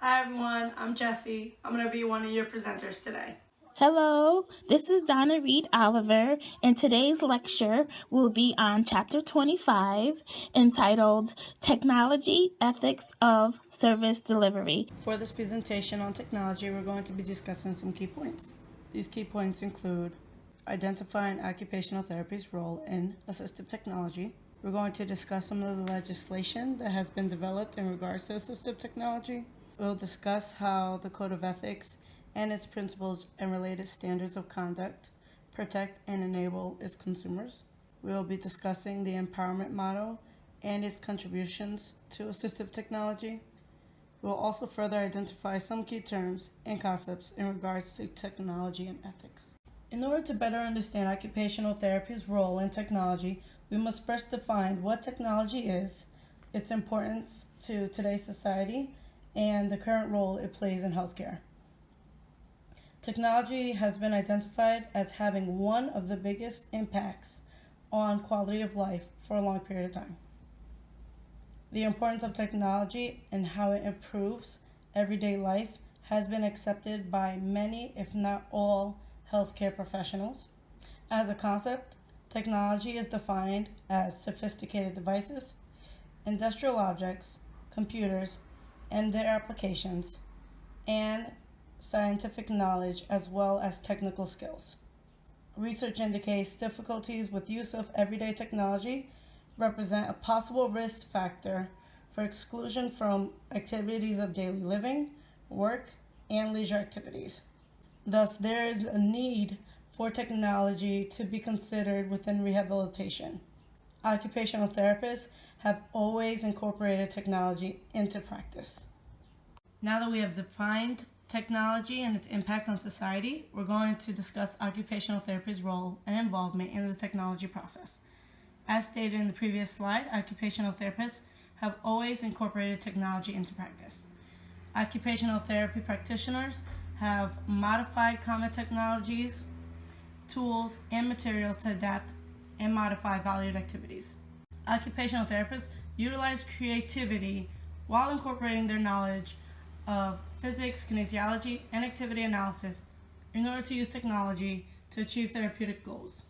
Hi everyone, I'm Jessie. I'm going to be one of your presenters today. Hello, this is Donna Reed Oliver, and today's lecture will be on Chapter 25 entitled Technology Ethics of Service Delivery. For this presentation on technology, we're going to be discussing some key points. These key points include identifying occupational therapy's role in assistive technology. We're going to discuss some of the legislation that has been developed in regards to assistive technology. We'll discuss how the Code of Ethics and its principles and related standards of conduct protect and enable its consumers. We will be discussing the empowerment model and its contributions to assistive technology. We will also further identify some key terms and concepts in regards to technology and ethics. In order to better understand occupational therapy's role in technology, we must first define what technology is, its importance to today's society, and the current role it plays in healthcare. Technology has been identified as having one of the biggest impacts on quality of life for a long period of time. The importance of technology and how it improves everyday life has been accepted by many, if not all, healthcare professionals. As a concept, technology is defined as sophisticated devices, industrial objects, computers, and their applications, and scientific knowledge as well as technical skills. Research indicates difficulties with use of everyday technology represent a possible risk factor for exclusion from activities of daily living, work, and leisure activities. Thus, there is a need for technology to be considered within rehabilitation. Occupational therapists have always incorporated technology into practice. Now that we have defined technology and its impact on society, we're going to discuss occupational therapy's role and involvement in the technology process. As stated in the previous slide, occupational therapists have always incorporated technology into practice. Occupational therapy practitioners have modified common technologies, tools, and materials to adapt and modify valued activities. Occupational therapists utilize creativity while incorporating their knowledge of physics, kinesiology, and activity analysis in order to use technology to achieve therapeutic goals.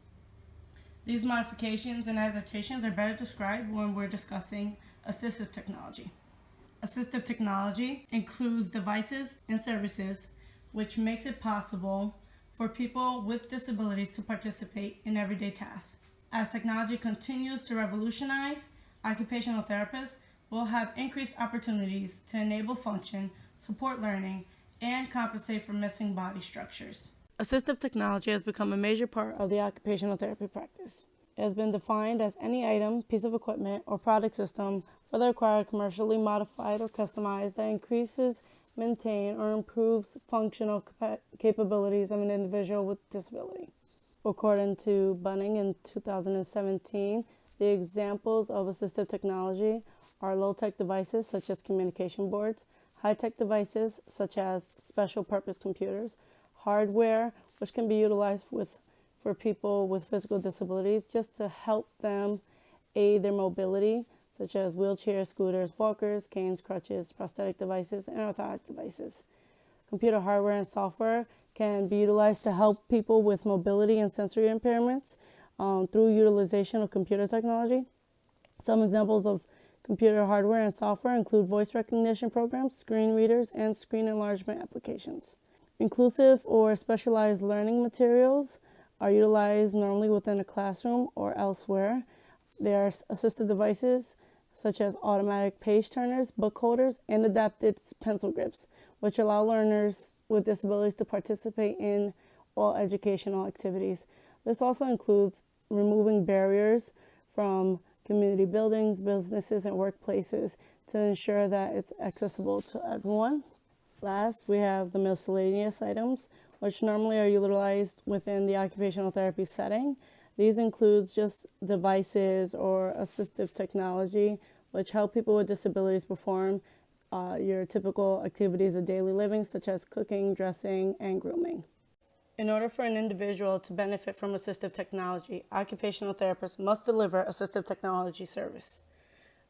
These modifications and adaptations are better described when we're discussing assistive technology. Assistive technology includes devices and services which makes it possible for people with disabilities to participate in everyday tasks. As technology continues to revolutionize, occupational therapists will have increased opportunities to enable function, support learning, and compensate for missing body structures. Assistive technology has become a major part of the occupational therapy practice. It has been defined as any item, piece of equipment, or product system, whether acquired, commercially modified, or customized, that increases, maintains, or improves functional capabilities of an individual with disability. According to Bunning in 2017, the examples of assistive technology are low-tech devices such as communication boards, high-tech devices such as special purpose computers, hardware which can be utilized for people with physical disabilities just to help them aid their mobility, such as wheelchairs, scooters, walkers, canes, crutches, prosthetic devices, and orthotic devices. Computer hardware and software can be utilized to help people with mobility and sensory impairments through utilization of computer technology. Some examples of computer hardware and software include voice recognition programs, screen readers, and screen enlargement applications. Inclusive or specialized learning materials are utilized normally within a classroom or elsewhere. There are assistive devices such as automatic page turners, book holders, and adapted pencil grips, which allow learners with disabilities to participate in all educational activities. This also includes removing barriers from community buildings, businesses, and workplaces to ensure that it's accessible to everyone. Last, we have the miscellaneous items, which normally are utilized within the occupational therapy setting. These include just devices or assistive technology, which help people with disabilities perform your typical activities of daily living, such as cooking, dressing, and grooming. In order for an individual to benefit from assistive technology, occupational therapists must deliver assistive technology service.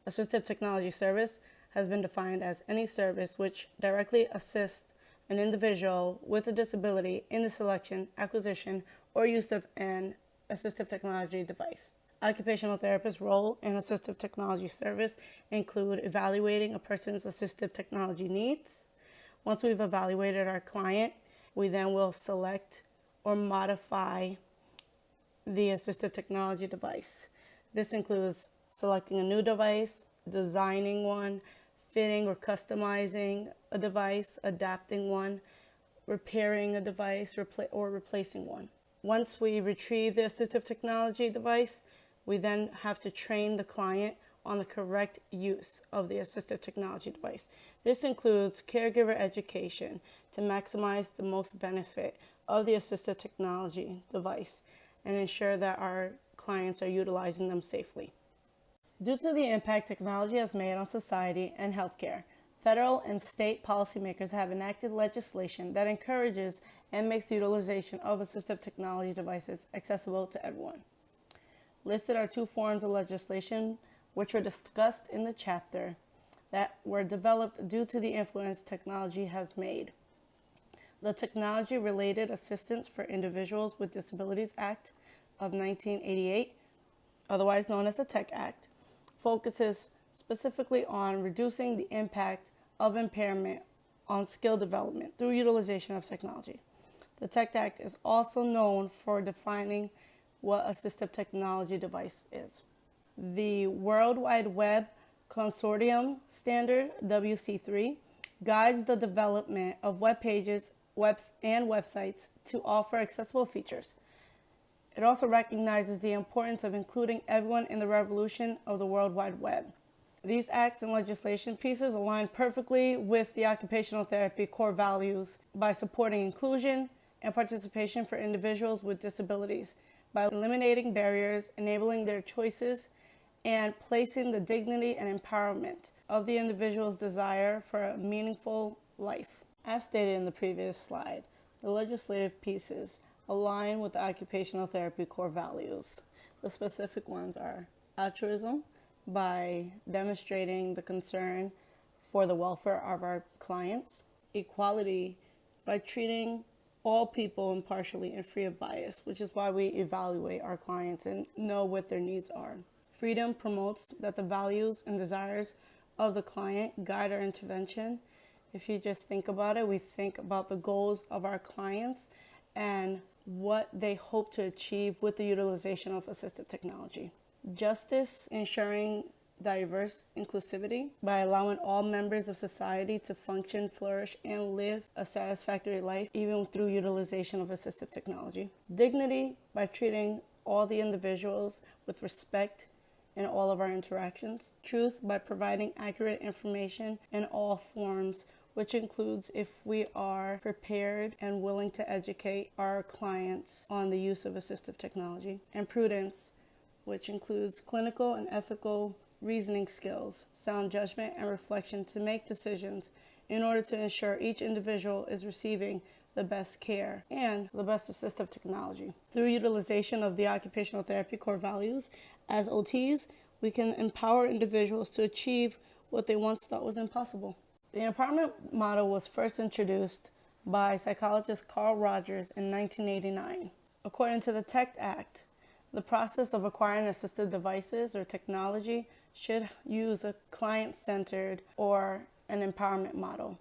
Assistive technology service has been defined as any service which directly assists an individual with a disability in the selection, acquisition, or use of an assistive technology device. Occupational therapist's role in assistive technology service include evaluating a person's assistive technology needs. Once we've evaluated our client, we then will select or modify the assistive technology device. This includes selecting a new device, designing one, fitting or customizing a device, adapting one, repairing a device, or replacing one. Once we retrieve the assistive technology device, we then have to train the client on the correct use of the assistive technology device. This includes caregiver education to maximize the most benefit of the assistive technology device and ensure that our clients are utilizing them safely. Due to the impact technology has made on society and healthcare, federal and state policymakers have enacted legislation that encourages and makes the utilization of assistive technology devices accessible to everyone. Listed are two forms of legislation which were discussed in the chapter that were developed due to the influence technology has made. The Technology-Related Assistance for Individuals with Disabilities Act of 1988, otherwise known as the TECH Act, focuses specifically on reducing the impact of impairment on skill development through utilization of technology. The TECH Act is also known for defining what assistive technology device is. The World Wide Web Consortium Standard, WC3, guides the development of web pages, and websites to offer accessible features. It also recognizes the importance of including everyone in the revolution of the World Wide Web. These acts and legislation pieces align perfectly with the occupational therapy core values by supporting inclusion and participation for individuals with disabilities, by eliminating barriers, enabling their choices, and placing the dignity and empowerment of the individual's desire for a meaningful life. As stated in the previous slide, the legislative pieces align with the occupational therapy core values. The specific ones are altruism, by demonstrating the concern for the welfare of our clients; equality, by treating all people impartially and free of bias, which is why we evaluate our clients and know what their needs are. Freedom promotes that the values and desires of the client guide our intervention. If you just think about it, we think about the goals of our clients and what they hope to achieve with the utilization of assistive technology. Justice, ensuring diverse inclusivity by allowing all members of society to function, flourish, and live a satisfactory life even through utilization of assistive technology. Dignity, by treating all the individuals with respect in all of our interactions. Truth, by providing accurate information in all forms, which includes if we are prepared and willing to educate our clients on the use of assistive technology. And prudence, which includes clinical and ethical reasoning skills, sound judgment, and reflection to make decisions in order to ensure each individual is receiving the best care and the best assistive technology. Through utilization of the occupational therapy core values, as OTs, we can empower individuals to achieve what they once thought was impossible. The empowerment model was first introduced by psychologist Carl Rogers in 1989. According to the TECH Act, the process of acquiring assistive devices or technology should use a client-centered or an empowerment model.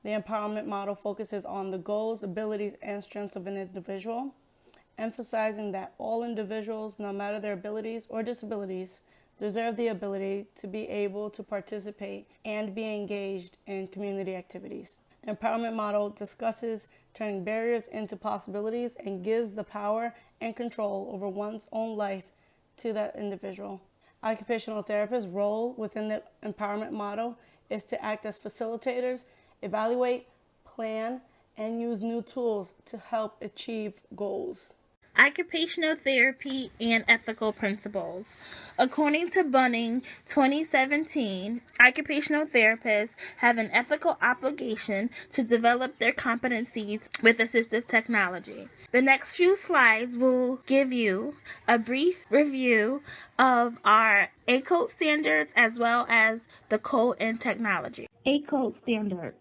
The empowerment model focuses on the goals, abilities, and strengths of an individual, emphasizing that all individuals, no matter their abilities or disabilities, deserve the ability to be able to participate and be engaged in community activities. Empowerment model discusses turning barriers into possibilities and gives the power and control over one's own life to that individual. Occupational therapists' role within the empowerment model is to act as facilitators, evaluate, plan, and use new tools to help achieve goals. Occupational Therapy and Ethical Principles. According to Bunning 2017, occupational therapists have an ethical obligation to develop their competencies with assistive technology. The next few slides will give you a brief review of our ACODE standards as well as the code and technology. ACODE standards.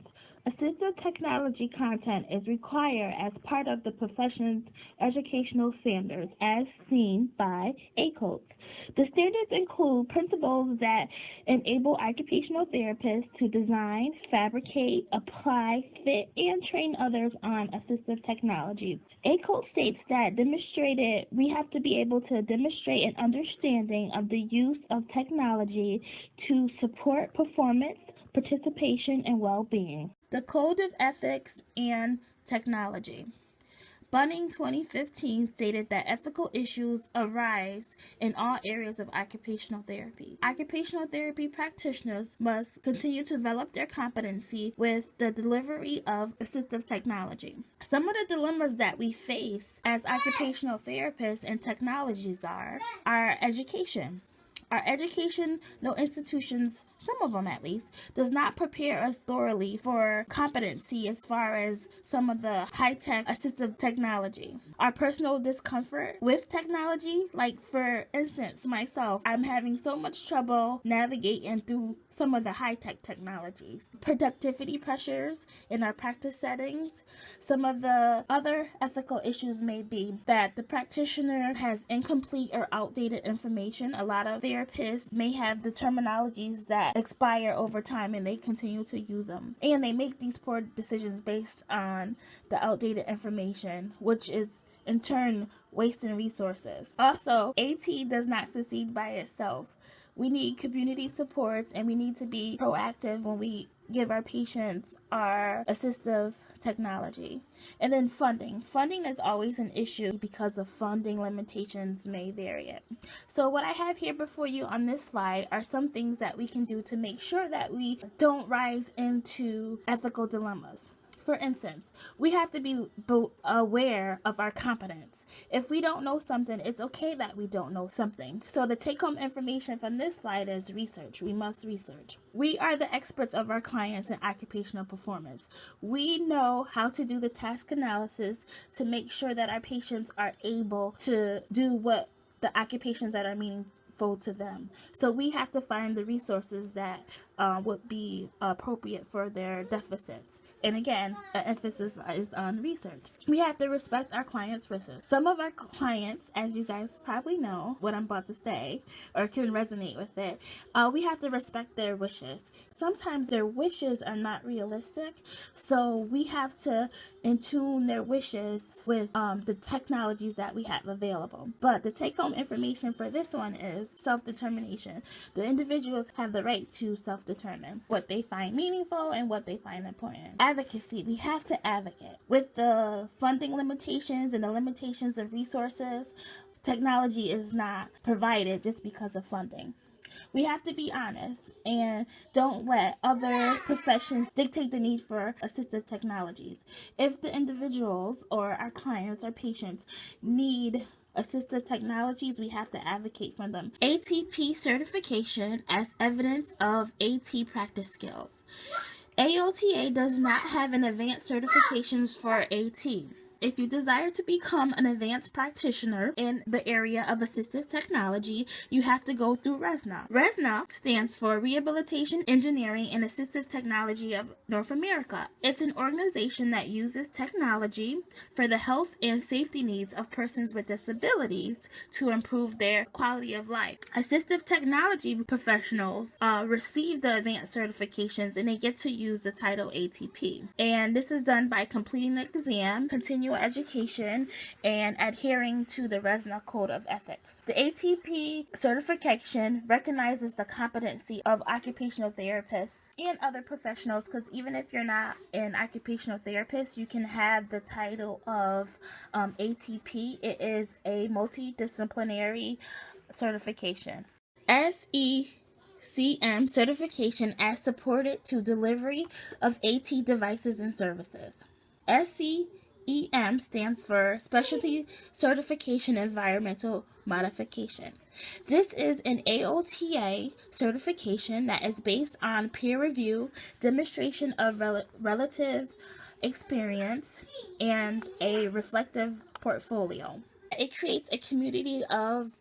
Assistive technology content is required as part of the profession's educational standards as seen by ACODE. The standards include principles that enable occupational therapists to design, fabricate, apply, fit, and train others on assistive technology. ACODE states that we have to be able to demonstrate an understanding of the use of technology to support performance, participation, and well-being. The Code of Ethics and Technology. Bunning 2015 stated that ethical issues arise in all areas of occupational therapy. Occupational therapy practitioners must continue to develop their competency with the delivery of assistive technology. Some of the dilemmas that we face as occupational therapists and technologies are our education. Our educational institutions, some of them at least, does not prepare us thoroughly for competency as far as some of the high-tech assistive technology. Our personal discomfort with technology, like for instance, myself, I'm having so much trouble navigating through some of the high-tech technologies. Productivity pressures in our practice settings. Some of the other ethical issues may be that the practitioner has incomplete or outdated information. A lot of therapists may have the terminologies that expire over time and they continue to use them. And they make these poor decisions based on the outdated information, which is in turn wasting resources. Also, AT does not succeed by itself. We need community supports and we need to be proactive when we give our patients our assistive technology. And then funding. Funding is always an issue because of funding limitations may vary it. So what I have here before you on this slide are some things that we can do to make sure that we don't rise into ethical dilemmas. For instance, we have to be aware of our competence. If we don't know something, it's okay that we don't know something. So the take-home information from this slide is research. We must research. We are the experts of our clients in occupational performance. We know how to do the task analysis to make sure that our patients are able to do what the occupations that are meaningful to them. So we have to find the resources that would be appropriate for their deficits. And again, an emphasis is on research. We have to respect our clients' wishes. Some of our clients, as you guys probably know what I'm about to say, or can resonate with it, we have to respect their wishes. Sometimes their wishes are not realistic, so we have to tune their wishes with the technologies that we have available. But the take-home information for this one is self-determination. The individuals have the right to self-determine what they find meaningful and what they find important. Advocacy. We have to advocate. With the funding limitations and the limitations of resources, technology is not provided just because of funding. We have to be honest and don't let other professions dictate the need for assistive technologies. If the individuals or our clients or patients need assistive technologies, we have to advocate for them. ATP certification as evidence of AT practice skills. AOTA does not have an advanced certifications for AT. If you desire to become an advanced practitioner in the area of assistive technology, you have to go through RESNA. RESNA stands for Rehabilitation, Engineering, and Assistive Technology of North America. It's an organization that uses technology for the health and safety needs of persons with disabilities to improve their quality of life. Assistive technology professionals receive the advanced certifications and they get to use the title ATP. And this is done by completing an exam, continuing education, and adhering to the RESNA Code of Ethics. The ATP certification recognizes the competency of occupational therapists and other professionals, because even if you're not an occupational therapist, you can have the title of ATP. It is a multidisciplinary certification. SECM certification as supported to delivery of AT devices and services. SECM EM stands for Specialty Certification Environmental Modification. This is an AOTA certification that is based on peer review, demonstration of relative experience, and a reflective portfolio. It creates a community of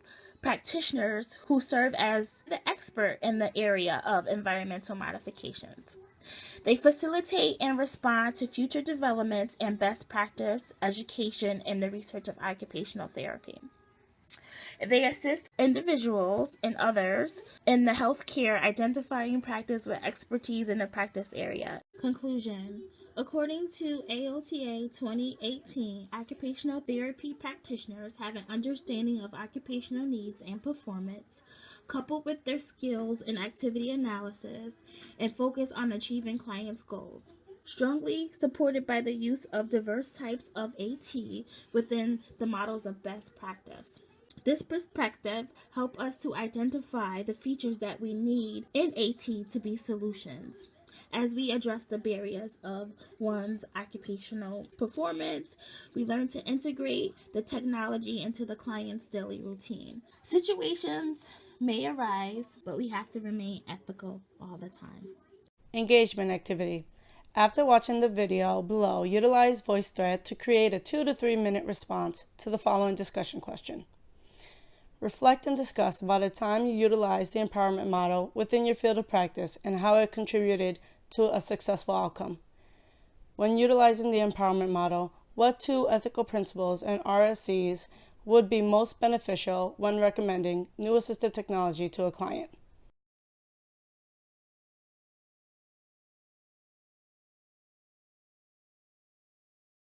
practitioners who serve as the expert in the area of environmental modifications. They facilitate and respond to future developments and best practice education in the research of occupational therapy. They assist individuals and others in the healthcare identifying practice with expertise in the practice area. Conclusion. According to AOTA 2018, occupational therapy practitioners have an understanding of occupational needs and performance, coupled with their skills in activity analysis, and focus on achieving clients' goals. Strongly supported by the use of diverse types of AT within the models of best practice. This perspective helps us to identify the features that we need in AT to be solutions. As we address the barriers of one's occupational performance, we learn to integrate the technology into the client's daily routine. Situations may arise, but we have to remain ethical all the time. Engagement activity. After watching the video below, utilize VoiceThread to create a 2 to 3 minute response to the following discussion question. Reflect and discuss about a time you utilized the empowerment model within your field of practice and how it contributed to a successful outcome. When utilizing the empowerment model, what 2 ethical principles and RSCs would be most beneficial when recommending new assistive technology to a client?